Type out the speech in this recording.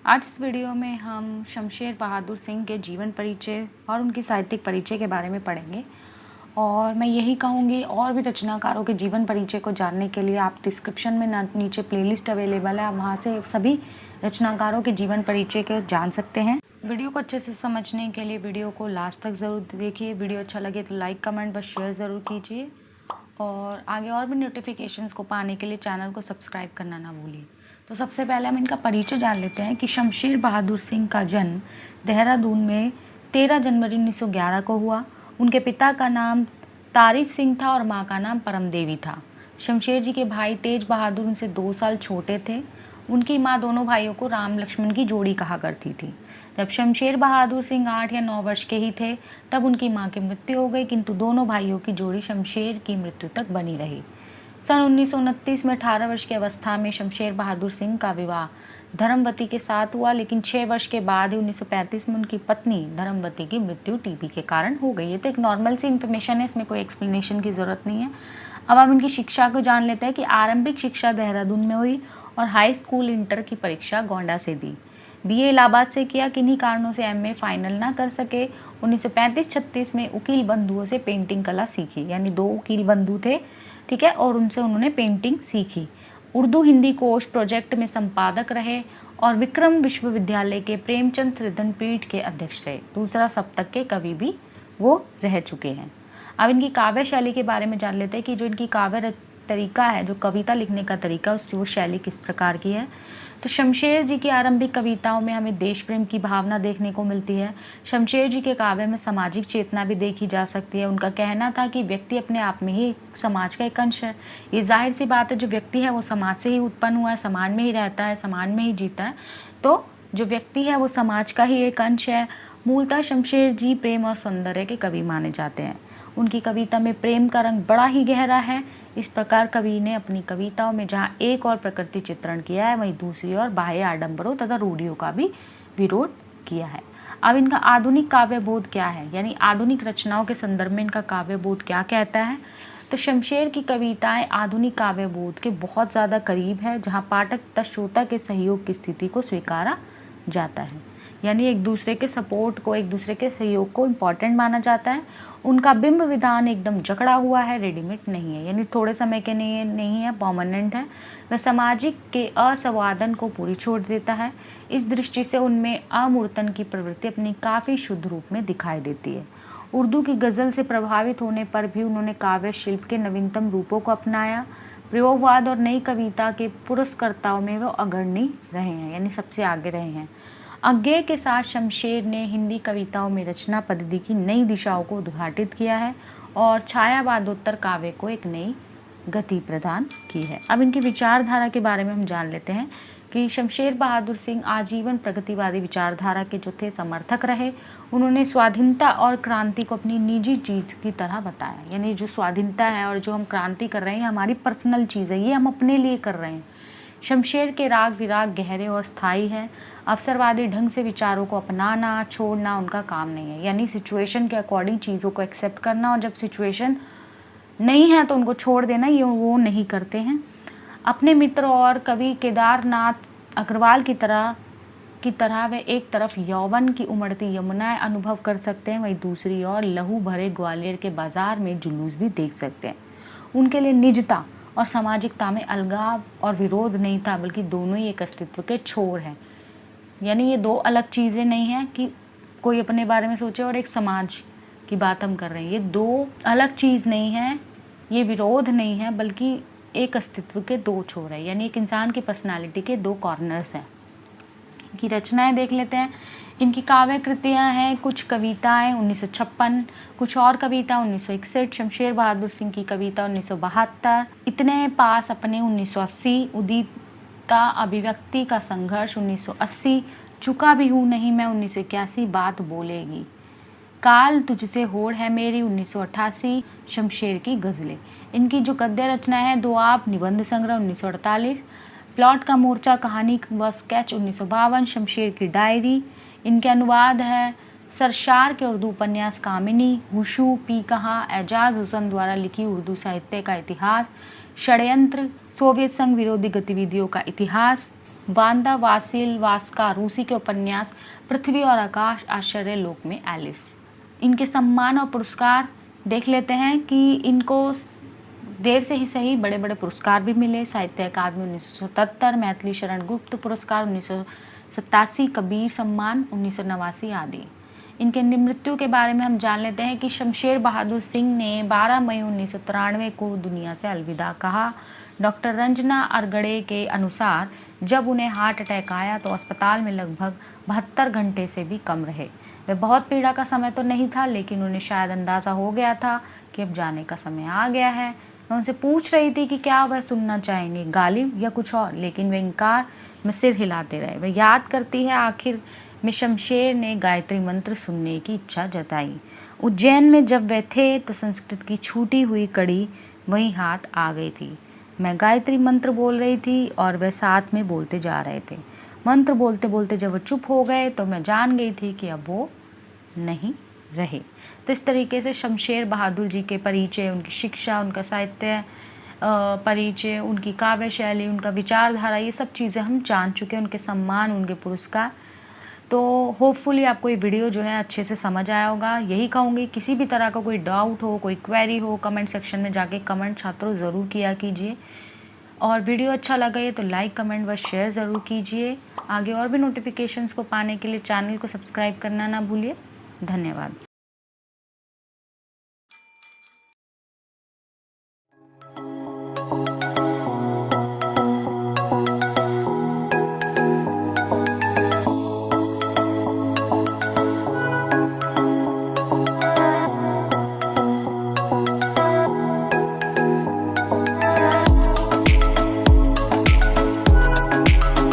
आज इस वीडियो में हम शमशेर बहादुर सिंह के जीवन परिचय और उनकी साहित्यिक परिचय के बारे में पढ़ेंगे। और मैं यही कहूँगी, और भी रचनाकारों के जीवन परिचय को जानने के लिए आप डिस्क्रिप्शन में नीचे प्लेलिस्ट अवेलेबल है, आप वहाँ से सभी रचनाकारों के जीवन परिचय को जान सकते हैं। वीडियो को अच्छे से समझने के लिए वीडियो को लास्ट तक ज़रूर देखिए। वीडियो अच्छा लगे तो लाइक, कमेंट व शेयर ज़रूर कीजिए और आगे और भी नोटिफिकेशंस को पाने के लिए चैनल को सब्सक्राइब करना ना भूलिए। तो सबसे पहले हम इनका परिचय जान लेते हैं कि शमशेर बहादुर सिंह का जन्म देहरादून में 13 जनवरी 1911 को हुआ। उनके पिता का नाम तारीफ सिंह था और माँ का नाम परम देवी था। शमशेर जी के भाई तेज बहादुर उनसे 2 साल छोटे थे। उनकी माँ दोनों भाइयों को राम लक्ष्मण की जोड़ी कहा करती थी। जब शमशेर बहादुर सिंह 8 या 9 वर्ष के ही थे तब उनकी माँ की मृत्यु हो गई, किंतु दोनों भाइयों की जोड़ी शमशेर की मृत्यु तक बनी रही। सन 1929 में 18 वर्ष की अवस्था में शमशेर बहादुर सिंह का विवाह धर्मवती के साथ हुआ, लेकिन 6 वर्ष के बाद ही 1935 में उनकी पत्नी धर्मवती की मृत्यु टीबी के कारण हो गई। ये तो एक नॉर्मल सी इन्फॉर्मेशन है, इसमें कोई एक्सप्लेनेशन की ज़रूरत नहीं है। अब हम इनकी शिक्षा को जान लेते हैं कि आरंभिक शिक्षा देहरादून में हुई और हाई स्कूल इंटर की परीक्षा गोंडा से दी। बीए इलाहाबाद से किया, किन्हीं कारणों से एमए फाइनल ना कर सके। 1935-36 में उकील बंधुओं से पेंटिंग कला सीखी, यानी 2 उकील बंधु थे, ठीक है, और उनसे उन्होंने पेंटिंग सीखी। उर्दू हिंदी कोश प्रोजेक्ट में संपादक रहे और विक्रम विश्वविद्यालय के प्रेमचंद सृजन पीठ के अध्यक्ष रहे। दूसरा सप्तक के कवि भी वो रह चुके हैं। अब इनकी काव्य शैली के बारे में जान लेते हैं कि जो इनकी काव्य तरीका है, जो कविता लिखने का तरीका, वो शैली किस प्रकार की है। तो शमशेर जी की आरंभिक कविताओं में हमें देश प्रेम की भावना देखने को मिलती है। शमशेर जी के काव्य में सामाजिक चेतना भी देखी जा सकती है। उनका कहना था कि व्यक्ति अपने आप में ही समाज का एक अंश है। ये जाहिर सी बात है, जो व्यक्ति है वो समाज से ही उत्पन्न हुआ है, समाज में ही रहता है, समाज में ही जीता है, तो जो व्यक्ति है वो समाज का ही एक अंश है। मूलतः शमशेर जी प्रेम और सौंदर्य के कवि माने जाते हैं। उनकी कविता में प्रेम का रंग बड़ा ही गहरा है। इस प्रकार कवि ने अपनी कविताओं में जहाँ एक और प्रकृति चित्रण किया है, वहीं दूसरी ओर बाह्य आडंबरों तथा रूढ़ियों का भी विरोध किया है। अब इनका आधुनिक काव्यबोध क्या है, यानी आधुनिक रचनाओं के संदर्भ में इनका काव्यबोध क्या कहता है। तो शमशेर की कविताएं आधुनिक काव्यबोध के बहुत ज़्यादा करीब है, जहाँ पाठक तथा श्रोता के सहयोग की स्थिति को स्वीकारा जाता है, यानी एक दूसरे के सपोर्ट को, एक दूसरे के सहयोग को इम्पॉर्टेंट माना जाता है। उनका बिंब विधान एकदम जकड़ा हुआ है, रेडीमेड नहीं है, यानी थोड़े समय के नहीं है, परमानेंट है। वह सामाजिक के असंवादन को पूरी छोड़ देता है। इस दृष्टि से उनमें अमूर्तन की प्रवृत्ति अपनी काफ़ी शुद्ध रूप में दिखाई देती है। उर्दू की गज़ल से प्रभावित होने पर भी उन्होंने काव्य शिल्प के नवीनतम रूपों को अपनाया। प्रयोगवाद और नई कविता के पुरस्कर्ताओं में वो अग्रणी रहे हैं, यानी सबसे आगे रहे हैं। अज्ञेय के साथ शमशेर ने हिंदी कविताओं में रचना पद्धति की नई दिशाओं को उद्घाटित किया है और छायावादोत्तर काव्य को एक नई गति प्रदान की है। अब इनकी विचारधारा के बारे में हम जान लेते हैं कि शमशेर बहादुर सिंह आजीवन प्रगतिवादी विचारधारा के जो थे समर्थक रहे। उन्होंने स्वाधीनता और क्रांति को अपनी निजी चीज़ की तरह बताया, यानी जो स्वाधीनता है और जो हम क्रांति कर रहे हैं हमारी पर्सनल चीज़ है, ये हम अपने लिए कर रहे हैं। शमशेर के राग विराग गहरे और स्थायी है। अवसरवादी ढंग से विचारों को अपनाना छोड़ना उनका काम नहीं है, यानी सिचुएशन के अकॉर्डिंग चीज़ों को एक्सेप्ट करना, और जब सिचुएशन नहीं है तो उनको छोड़ देना, ये वो नहीं करते हैं। अपने मित्र और कवि केदारनाथ अग्रवाल की तरह वे एक तरफ यौवन की उमड़ती यमुनाएं अनुभव कर सकते हैं, वहीं दूसरी ओर लहू भरे ग्वालियर के बाजार में जुलूस भी देख सकते हैं। उनके लिए निजता और सामाजिकता में अलगाव और विरोध नहीं था, बल्कि दोनों ही एक अस्तित्व के छोर हैं। यानी ये 2 अलग चीज़ें नहीं हैं कि कोई अपने बारे में सोचे और एक समाज की बात हम कर रहे हैं। ये 2 अलग चीज़ नहीं है, ये विरोध नहीं है, बल्कि एक अस्तित्व के 2 छोर है, यानी एक इंसान की पर्सनालिटी के 2 कॉर्नर्स हैं। इनकी रचनाएं देख लेते हैं। इनकी काव्य कृतियाँ हैं, कुछ कविताएं 1956, कुछ और कविता 1961, शमशेर बहादुर सिंह की कविता 1972, इतने पास अपने 1980, उदिता अभिव्यक्ति का संघर्ष 1980, चुका भी हूँ नहीं मैं 1981, बात बोलेगी, काल तुझसे होड़ है मेरी 1988, शमशेर की गज़लें। इनकी जो गद्य रचना है, दो आप निबंध संग्रह 1948, प्लॉट का मोर्चा कहानी व स्केच 1952, शमशेर की डायरी। इनके अनुवाद है सरशार के उर्दू उपन्यास कामिनी, हुशू, पी कहा, एजाज हुसैन द्वारा लिखी उर्दू साहित्य का इतिहास, षड्यंत्र, सोवियत संघ विरोधी गतिविधियों का इतिहास, वांदा वासिलवास्का रूसी के उपन्यास पृथ्वी और आकाश आश्चर्य लोक में एलिस। इनके सम्मान और पुरस्कार देख लेते हैं कि इनको देर से ही सही बड़े बड़े पुरस्कार भी मिले। साहित्य अकादमी 1977, मैथिली शरण गुप्त पुरस्कार 1987, कबीर सम्मान 1989 आदि। इनके मृत्यु के बारे में हम जान लेते हैं कि शमशेर बहादुर सिंह ने 12 मई 1993 को दुनिया से अलविदा कहा। डॉक्टर रंजना अरगड़े के अनुसार जब उन्हें हार्ट अटैक आया तो अस्पताल में लगभग 72 घंटे से भी कम रहे। वे बहुत पीड़ा का समय तो नहीं था, लेकिन उन्हें शायद अंदाज़ा हो गया था कि अब जाने का समय आ गया है। मैं उनसे पूछ रही थी कि क्या वह सुनना चाहेंगे, गालिब या कुछ और, लेकिन वे इनकार में सिर हिलाते रहे। वह याद करती है, आखिर में शमशेर ने गायत्री मंत्र सुनने की इच्छा जताई। उज्जैन में जब वे थे तो संस्कृत की छूटी हुई कड़ी वहीं हाथ आ गई थी। मैं गायत्री मंत्र बोल रही थी और वे साथ में बोलते जा रहे थे। मंत्र बोलते बोलते जब वो चुप हो गए तो मैं जान गई थी कि अब वो नहीं रहे। तो इस तरीके से शमशेर बहादुर जी के परिचय, उनकी शिक्षा, उनका साहित्य परिचय, उनकी काव्य शैली, उनका विचारधारा, ये सब चीज़ें हम जान चुके हैं, उनके सम्मान, उनके पुरस्कार। तो होपफुली आपको ये वीडियो जो है अच्छे से समझ आया होगा। यही कहूँगी, किसी भी तरह का कोई डाउट हो, कोई क्वेरी हो, कमेंट सेक्शन में जाके कमेंट छात्रों ज़रूर किया कीजिए। और वीडियो अच्छा लगा है तो लाइक, कमेंट व शेयर ज़रूर कीजिए। आगे और भी नोटिफिकेशंस को पाने के लिए चैनल को सब्सक्राइब करना ना भूलिए। धन्यवाद।